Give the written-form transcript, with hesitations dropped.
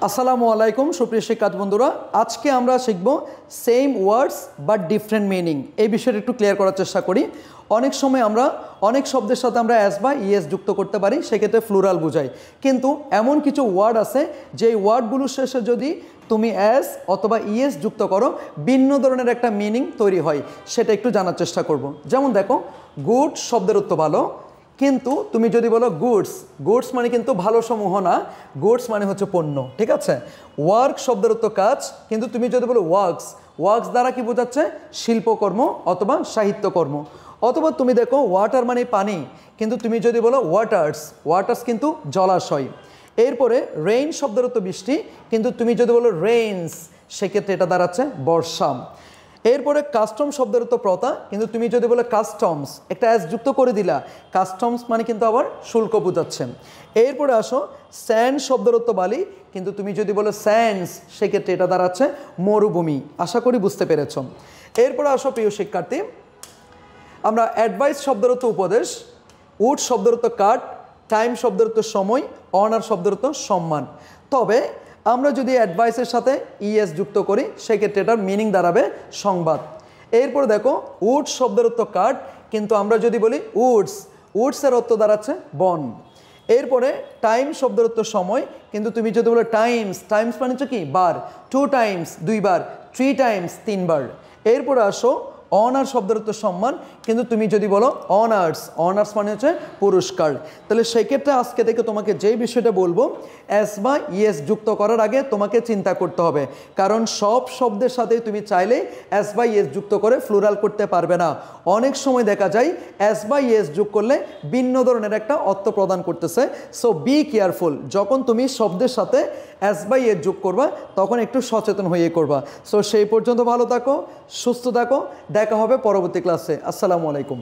আসসালামু আলাইকুম সুপ্রিয় শিক্ষার্থী বন্ধুরা, আজকে আমরা শিখব same words but different meaning. এই বিষয়টা একটু ক্লিয়ার করার চেষ্টা করি। অনেক সময় আমরা অনেক শব্দের সাথে আমরা অ্যাস বা ইএস যুক্ত করতে পারি, সেক্ষেত্রে প্লুরাল বোঝাই। কিন্তু এমন কিছু ওয়ার্ড আছে যেই ওয়ার্ডগুলোর শেষে যদি তুমি অ্যাস অথবা ইএস যুক্ত করো, ভিন্ন ধরনের একটা মিনিং তৈরি হয়। সেটা একটু জানার চেষ্টা করব। যেমন দেখো, গুড শব্দের অর্থ ভালো, কিন্তু তুমি যদি বলো গুডস, গুডস মানে কিন্তু ভালো সমূহ না, গুডস মানে হচ্ছে পণ্য, ঠিক আছে। ওয়ার্ক শব্দের অর্থ কাজ, কিন্তু তুমি যদি বলো ওয়ার্কস, ওয়ার্কস দ্বারা কি বোঝাচ্ছে? শিল্পকর্ম অথবা সাহিত্যকর্ম। অথবা তুমি দেখো ওয়াটার মানে পানি, কিন্তু তুমি যদি বলো ওয়াটার্স, ওয়াটার্স কিন্তু জলাশয়। এরপরে রেইন শব্দের অর্থ বৃষ্টি, কিন্তু তুমি যদি বলো রেইনস, সেক্ষেত্রে এটা দাঁড়াচ্ছে বর্ষা। এরপরে কাস্টম শব্দের অর্থ প্রথা, কিন্তু তুমি যদি বলো কাস্টমস, একটা অ্যাস যুক্ত করে দিলা, কাস্টমস মানে কিন্তু আবার শুল্ক বোঝাচ্ছে। এরপরে আসো স্যান্ড শব্দের অর্থ বালি, কিন্তু তুমি যদি বলো স্যান্ডস, সেক্ষেত্রে এটা দাঁড়াচ্ছে মরুভূমি। আশা করি বুঝতে পেরেছ। এরপরে আসো প্রিয় শিক্ষার্থী, আমরা অ্যাডভাইস শব্দের অর্থ উপদেশ, উড শব্দের অর্থ কাঠ, টাইম শব্দের অর্থ সময়, অনার শব্দের অর্থ সম্মান। তবে আমরা যদি অ্যাডভাইসের সাথে ইএস যুক্ত করি, সেক্ষেত্রে এটার মিনিং দাঁড়াবে সংবাদ। এরপরে দেখো উড শব্দের অর্থ কাঠ, কিন্তু আমরা যদি বলি উডস, উডসের অর্থ দাঁড়াচ্ছে বন। এরপরে টাইম শব্দের অর্থ সময়, কিন্তু তুমি যদি বলো টাইমস, টাইমস মানে হচ্ছে কি বার, 2 টাইমস 2 বার, 3 টাইমস 3 বার। এরপরে আসো অনার শব্দের অর্থ সম্মান, কিন্তু তুমি যদি বলো অনার্স, অনার্স মানে হচ্ছে পুরস্কার। তাহলে সেক্ষেত্রে আজকে থেকে তোমাকে যেই বিষয়টা বলবো, অ্যাস বা ইএস যুক্ত করার আগে তোমাকে চিন্তা করতে হবে, কারণ সব শব্দের সাথেই তুমি চাইলে অ্যাস বা ইএস যুক্ত করে প্লুরাল করতে পারবে না। অনেক সময় দেখা যায় অ্যাস বা ইএস যোগ করলে ভিন্ন ধরনের একটা অর্থ প্রদান করতেছে। সো বি কেয়ারফুল, যখন তুমি শব্দের সাথে অ্যাস বা ইএস যোগ করবা, তখন একটু সচেতন হয়ে করবা। সো সেই পর্যন্ত ভালো থাকো, সুস্থ থাকো, দেখা হবে পরবর্তী ক্লাসে। আসসালামু আলাইকুম।